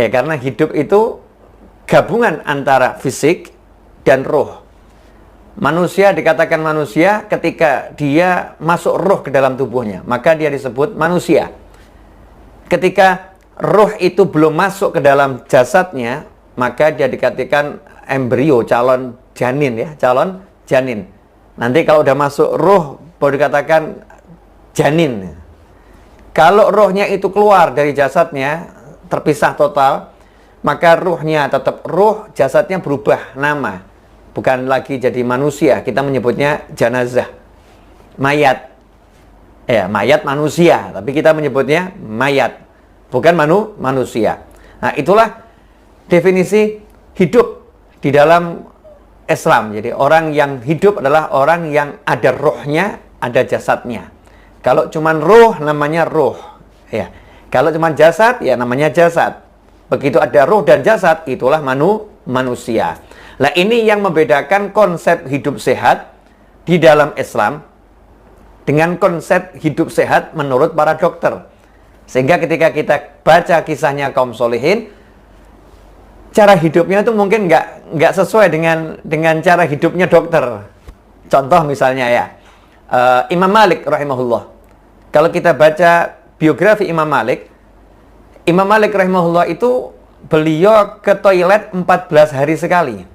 Ya, karena hidup itu gabungan antara fisik dan roh. Manusia dikatakan manusia ketika dia masuk roh ke dalam tubuhnya, maka dia disebut manusia. Ketika roh itu belum masuk ke dalam jasadnya, maka dia dikatakan embrio, calon janin ya, calon janin. Nanti kalau udah masuk roh baru dikatakan janin. Kalau rohnya itu keluar dari jasadnya, terpisah total, maka ruhnya tetap ruh, jasadnya berubah nama. Bukan lagi jadi manusia, kita menyebutnya jenazah, mayat. Ya, mayat manusia, tapi kita menyebutnya mayat, bukan manusia. Nah, itulah definisi hidup di dalam Islam. Jadi orang yang hidup adalah orang yang ada rohnya, ada jasadnya. Kalau cuman roh namanya roh, ya. Kalau cuman jasad ya namanya jasad. Begitu ada roh dan jasad, itulah manusia. Nah, ini yang membedakan konsep hidup sehat di dalam Islam dengan konsep hidup sehat menurut para dokter. Sehingga ketika kita baca kisahnya kaum solihin, cara hidupnya itu mungkin nggak sesuai dengan cara hidupnya dokter. Contoh misalnya ya, Imam Malik rahimahullah. Kalau kita baca biografi Imam Malik rahimahullah itu beliau ke toilet 14 hari sekali.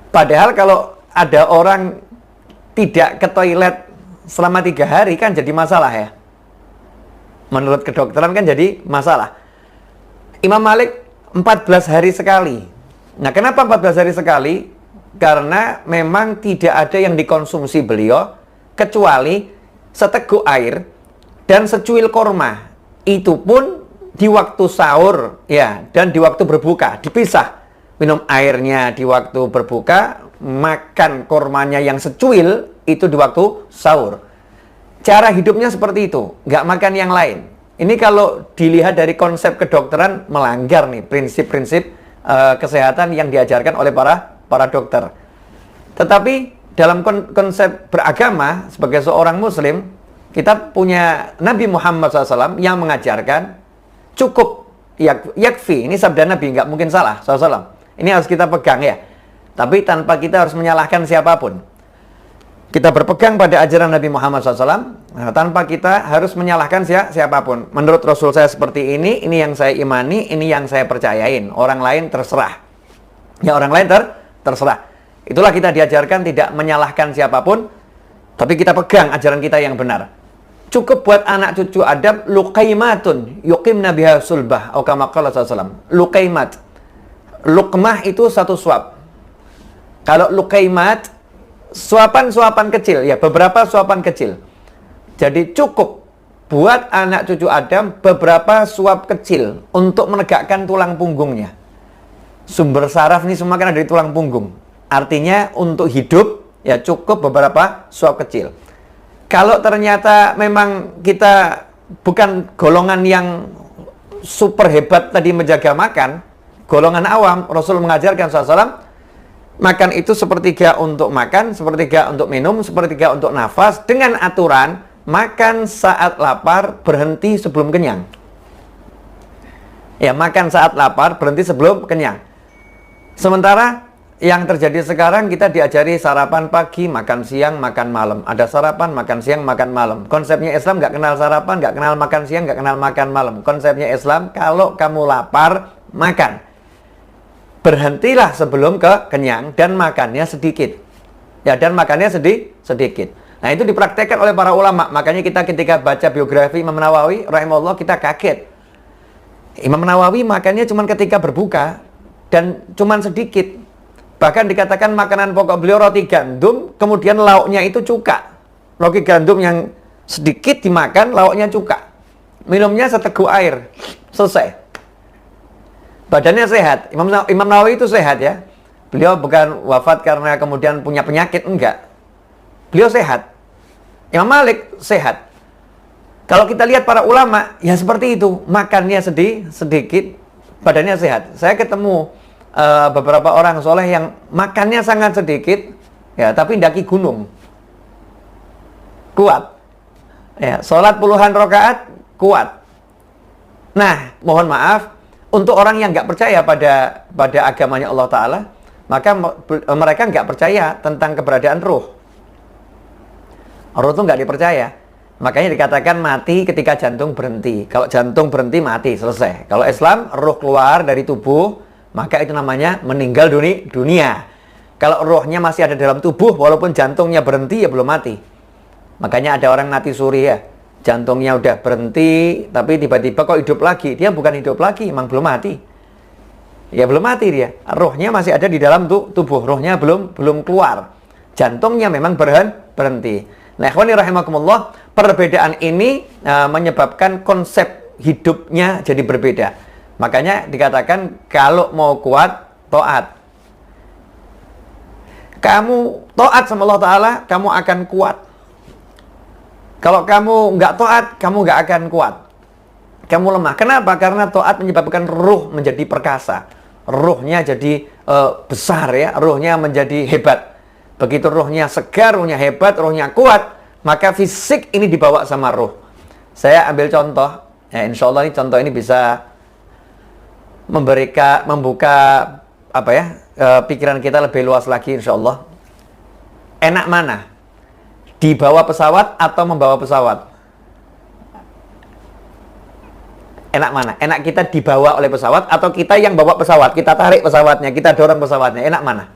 Padahal kalau ada orang tidak ke toilet selama 3 hari kan jadi masalah ya. Menurut kedokteran kan jadi masalah. Imam Malik 14 hari sekali. Nah, kenapa 14 hari sekali? Karena memang tidak ada yang dikonsumsi beliau kecuali seteguk air dan secuil korma. Itu pun di waktu sahur ya, dan di waktu berbuka dipisah. Minum airnya di waktu berbuka, makan kormanya yang secuil itu di waktu sahur. Cara hidupnya seperti itu, nggak makan yang lain. Ini kalau dilihat dari konsep kedokteran melanggar nih prinsip-prinsip kesehatan yang diajarkan oleh para dokter. Tetapi dalam konsep beragama sebagai seorang muslim, kita punya Nabi Muhammad SAW yang mengajarkan cukup yakfi. Ini sabda Nabi, nggak mungkin salah SAW. Ini harus kita pegang ya. Tapi tanpa kita harus menyalahkan siapapun. Kita berpegang pada ajaran Nabi Muhammad SAW, tanpa kita harus menyalahkan siapapun. Menurut Rasul saya seperti ini yang saya imani, ini yang saya percayain. Orang lain terserah. Ya, orang lain terserah. Itulah kita diajarkan tidak menyalahkan siapapun, tapi kita pegang ajaran kita yang benar. Cukup buat anak cucu Adam luqaimatun yuqimna biha sulbah atau kama qala sallallahu. Luqaimat. Luqmah itu satu suap. Kalau luqaimat suapan-suapan kecil ya, beberapa suapan kecil. Jadi cukup buat anak cucu Adam beberapa suap kecil untuk menegakkan tulang punggungnya. Sumber saraf ini semua kan ada di tulang punggung. Artinya untuk hidup ya cukup beberapa suap kecil. Kalau ternyata memang kita bukan golongan yang super hebat tadi menjaga makan, golongan awam, Rasul mengajarkan SAW, makan itu sepertiga untuk makan, sepertiga untuk minum, sepertiga untuk nafas, dengan aturan makan saat lapar, berhenti sebelum kenyang. Ya, makan saat lapar, berhenti sebelum kenyang. Sementara yang terjadi sekarang, kita diajari sarapan pagi, makan siang, makan malam. Ada sarapan, makan siang, makan malam. Konsepnya Islam nggak kenal sarapan, nggak kenal makan siang, nggak kenal makan malam. Konsepnya Islam, kalau kamu lapar, makan. Berhentilah sebelum kenyang dan makannya sedikit. Ya, dan makannya sedikit. Nah, itu dipraktekkan oleh para ulama. Makanya kita ketika baca biografi Imam Nawawi rahimahullah, kita kaget. Imam Nawawi makannya cuma ketika berbuka dan cuma sedikit. Bahkan dikatakan makanan pokok beliau roti gandum, kemudian lauknya itu cuka. Roti gandum yang sedikit dimakan, lauknya cuka. Minumnya seteguk air, selesai. Badannya sehat. Imam Nawawi itu sehat ya. Beliau bukan wafat karena kemudian punya penyakit, enggak. Beliau sehat. Imam Malik sehat. Kalau kita lihat para ulama, ya seperti itu. Makannya sedikit, badannya sehat. Saya ketemu beberapa orang soleh yang makannya sangat sedikit, ya, tapi daki gunung. Kuat. Ya, sholat puluhan rakaat, kuat. Nah, mohon maaf, Untuk orang yang nggak percaya pada agamanya Allah Ta'ala, maka mereka nggak percaya tentang keberadaan ruh. Ruh itu nggak dipercaya. Makanya dikatakan mati ketika jantung berhenti. Kalau jantung berhenti, mati, selesai. Kalau Islam, ruh keluar dari tubuh, maka itu namanya meninggal dunia. Kalau ruhnya masih ada dalam tubuh, walaupun jantungnya berhenti, ya belum mati. Makanya ada orang mati suri ya. Jantungnya udah berhenti, tapi tiba-tiba kok hidup lagi. Dia bukan hidup lagi, emang belum mati. Ya belum mati dia. Ruhnya masih ada di dalam tubuh. Ruhnya belum keluar. Jantungnya memang berhenti. Nah, ikhwani rahimakumullah, perbedaan ini menyebabkan konsep hidupnya jadi berbeda. Makanya dikatakan kalau mau kuat, taat. Kamu taat sama Allah Ta'ala, kamu akan kuat. Kalau kamu nggak taat, kamu nggak akan kuat. Kamu lemah. Kenapa? Karena taat menyebabkan ruh menjadi perkasa. Ruhnya jadi besar ya, ruhnya menjadi hebat. Begitu ruhnya segar, ruhnya hebat, ruhnya kuat, maka fisik ini dibawa sama ruh. Saya ambil contoh, ya insya Allah ini contoh ini bisa membuka pikiran kita lebih luas lagi insya Allah. Enak mana? Dibawa pesawat atau membawa pesawat? Enak mana? Enak kita dibawa oleh pesawat atau kita yang bawa pesawat? Kita tarik pesawatnya, kita dorong pesawatnya. Enak mana?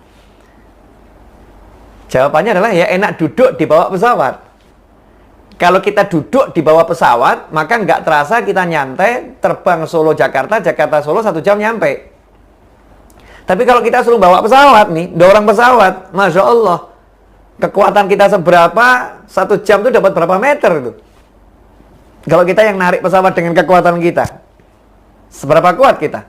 Jawabannya adalah ya enak duduk di bawah pesawat. Kalau kita duduk di bawah pesawat, maka nggak terasa kita nyantai terbang Solo Jakarta, Jakarta Solo 1 jam nyampe. Tapi kalau kita suruh bawa pesawat nih, dorong pesawat, Masya Allah, kekuatan kita seberapa, 1 jam itu dapat berapa meter itu? Kalau kita yang narik pesawat dengan kekuatan kita, seberapa kuat kita?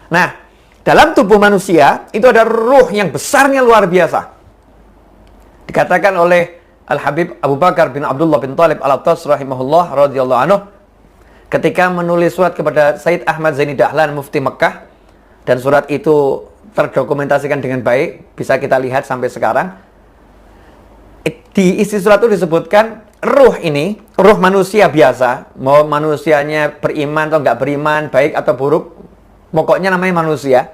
Nah, dalam tubuh manusia itu ada ruh yang besarnya luar biasa. Dikatakan oleh Al-Habib Abu Bakar bin Abdullah bin Talib Al-Attas rahimahullah radhiyallahu anhu ketika menulis surat kepada Sayyid Ahmad Zaini Dahlan Mufti Mekah, dan surat itu terdokumentasikan dengan baik, bisa kita lihat sampai sekarang. Di isi surat itu disebutkan ruh ini, ruh manusia biasa, mau manusianya beriman atau nggak beriman, baik atau buruk, pokoknya namanya manusia.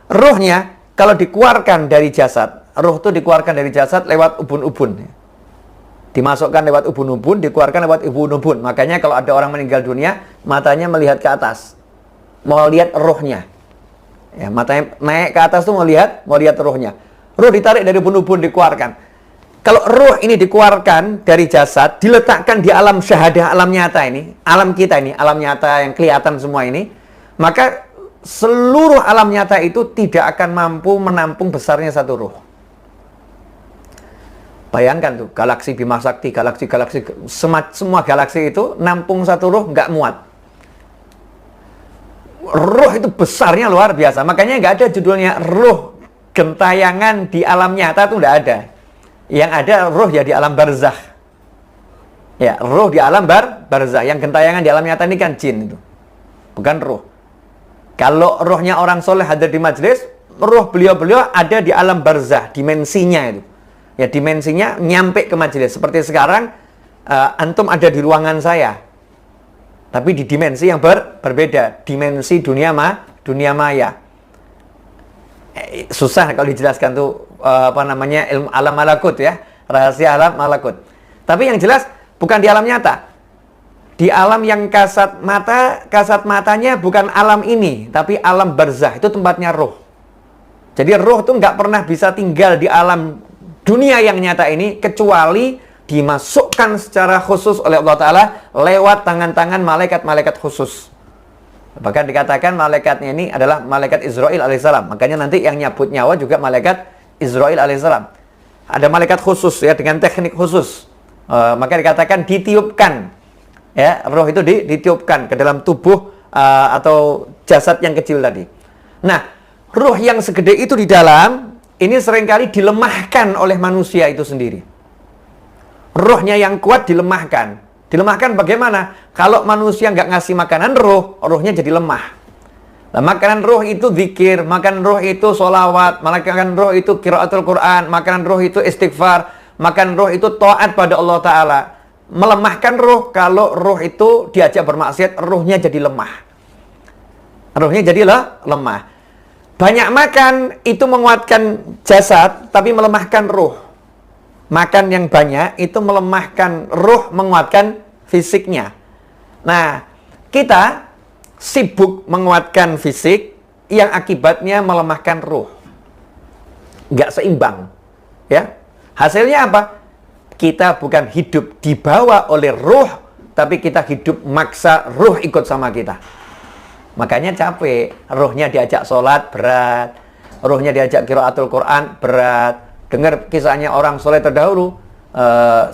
Ruhnya kalau dikeluarkan dari jasad, ruh itu dikeluarkan dari jasad lewat ubun-ubun. Dimasukkan lewat ubun-ubun, dikeluarkan lewat ubun-ubun. Makanya kalau ada orang meninggal dunia, matanya melihat ke atas. Mau lihat ruhnya. Ya, matanya naik ke atas tuh mau lihat ruhnya. Ruh ditarik dari ubun-ubun, dikeluarkan. Kalau ruh ini dikeluarkan dari jasad, diletakkan di alam syahadah, alam nyata ini, alam kita ini, alam nyata yang kelihatan semua ini, maka seluruh alam nyata itu tidak akan mampu menampung besarnya satu ruh. Bayangkan tuh, galaksi Bima Sakti, galaksi-galaksi, semua galaksi itu nampung satu ruh nggak muat. Ruh itu besarnya luar biasa. Makanya nggak ada judulnya ruh gentayangan di alam nyata, tuh nggak ada. Yang ada ruh ya di alam barzakh. Ya, ruh di alam barzakh. Yang gentayangan di alam nyata ini kan jin itu, bukan ruh. Kalau ruhnya orang soleh hadir di majelis, ruh beliau-beliau ada di alam barzakh, dimensinya itu. Ya, dimensinya nyampe ke majelis. Seperti sekarang, antum ada di ruangan saya, tapi di dimensi yang berbeda. Dimensi dunia maya. Susah kalau dijelaskan tuh, ilmu alam malakut ya. Rahasia alam malakut. Tapi yang jelas, bukan di alam nyata. Di alam yang kasat matanya bukan alam ini, tapi alam barzakh. Itu tempatnya ruh. Jadi ruh tuh nggak pernah bisa tinggal di alam dunia yang nyata ini, kecuali dimasukkan secara khusus oleh Allah Ta'ala lewat tangan-tangan malaikat-malaikat khusus. Bahkan dikatakan malaikatnya ini adalah malaikat Israil alaihissalam. Makanya nanti yang nyabut nyawa juga malaikat Israil alaihissalam. Ada malaikat khusus ya, dengan teknik khusus. Maka dikatakan ditiupkan. Ya, roh itu ditiupkan ke dalam tubuh atau jasad yang kecil tadi. Nah, ruh yang segede itu di dalam, ini seringkali dilemahkan oleh manusia itu sendiri. Rohnya yang kuat dilemahkan. Dilemahkan bagaimana? Kalau manusia nggak ngasih makanan roh, rohnya jadi lemah. Nah, makanan roh itu zikir, makanan roh itu sholawat, makanan roh itu qiraatul Quran, makanan roh itu istighfar, makanan roh itu taat pada Allah Ta'ala. Melemahkan roh, kalau roh itu diajak bermaksiat, rohnya jadi lemah. Ruhnya jadi lemah. Banyak makan itu menguatkan jasad, tapi melemahkan ruh. Makan yang banyak itu melemahkan ruh, menguatkan fisiknya. Nah, kita sibuk menguatkan fisik yang akibatnya melemahkan ruh. Nggak seimbang. Ya. Hasilnya apa? Kita bukan hidup dibawa oleh ruh, tapi kita hidup maksa ruh ikut sama kita. Makanya capek. Ruhnya diajak sholat, berat. Ruhnya diajak qiraatul Quran, berat. Dengar kisahnya orang soleh terdahulu,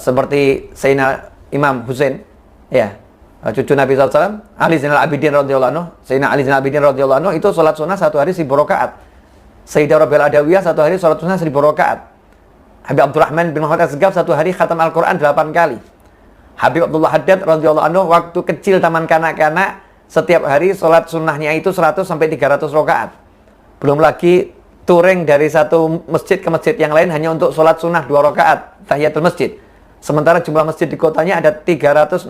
seperti Sayyidina Imam Husain, ya, cucu Nabi SAW, Ali Zainal Abidin radhiyallahu anhu. Sayyidina Ali Zainal Abidin radhiyallahu anhu itu sholat sunnah satu hari 1000 rakaat. Sayyidah Rabi'ah Adawiyah satu hari sholat sunnah 1000 rakaat. Habib Abdurrahman bin Muhammad Asgaf satu hari khatam Al-Quran 8 kali. Habib Abdullah Haddad radhiyallahu anhu waktu kecil taman kanak-kanak setiap hari sholat sunnahnya itu 100 sampai 300 rakaat. Belum lagi touring dari satu masjid ke masjid yang lain hanya untuk sholat sunnah 2 rakaat tahiyatul masjid. Sementara jumlah masjid di kotanya ada 365,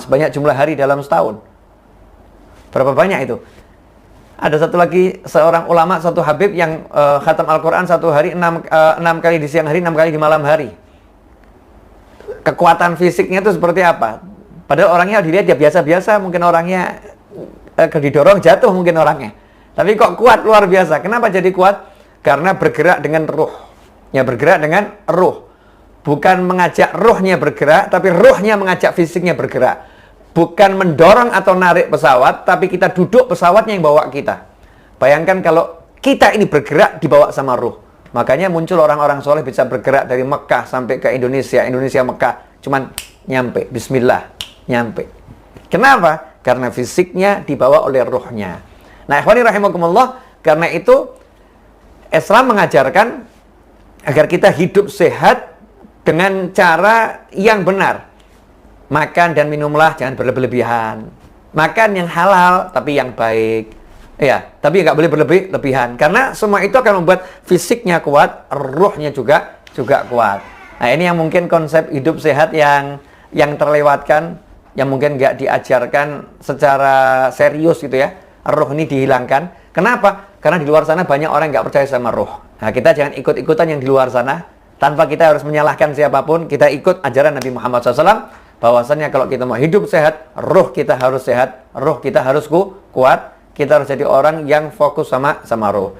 sebanyak jumlah hari dalam setahun. Berapa banyak itu? Ada satu lagi seorang ulama, satu habib yang khatam Al-Quran satu hari 6 kali di siang hari, 6 kali di malam hari. Kekuatan fisiknya itu seperti apa? Padahal orangnya dilihat ya biasa-biasa, mungkin orangnya didorong jatuh mungkin orangnya. Tapi kok kuat luar biasa. Kenapa jadi kuat? Karena bergerak dengan ruh. Ya, bergerak dengan ruh. Bukan mengajak ruhnya bergerak, tapi ruhnya mengajak fisiknya bergerak. Bukan mendorong atau narik pesawat, tapi kita duduk pesawatnya yang bawa kita. Bayangkan kalau kita ini bergerak dibawa sama ruh. Makanya muncul orang-orang soleh bisa bergerak dari Mekah sampai ke Indonesia, Indonesia Mekah. Cuman nyampe, bismillah, nyampe. Kenapa? Karena fisiknya dibawa oleh ruhnya. Nah, ikhwani rahimakumullah, karena itu Islam mengajarkan agar kita hidup sehat dengan cara yang benar. Makan dan minumlah jangan berlebihan. Makan yang halal tapi yang baik. Ya, tapi nggak boleh berlebihan karena semua itu akan membuat fisiknya kuat, ruhnya juga kuat. Nah, ini yang mungkin konsep hidup sehat yang terlewatkan, yang mungkin nggak diajarkan secara serius gitu ya. Ruh ini dihilangkan. Kenapa? Karena di luar sana banyak orang yang nggak percaya sama ruh. Nah, kita jangan ikut-ikutan yang di luar sana. Tanpa kita harus menyalahkan siapapun, kita ikut ajaran Nabi Muhammad SAW. Bahwasannya kalau kita mau hidup sehat, ruh kita harus sehat, ruh kita harus kuat. Kita harus jadi orang yang fokus sama ruh.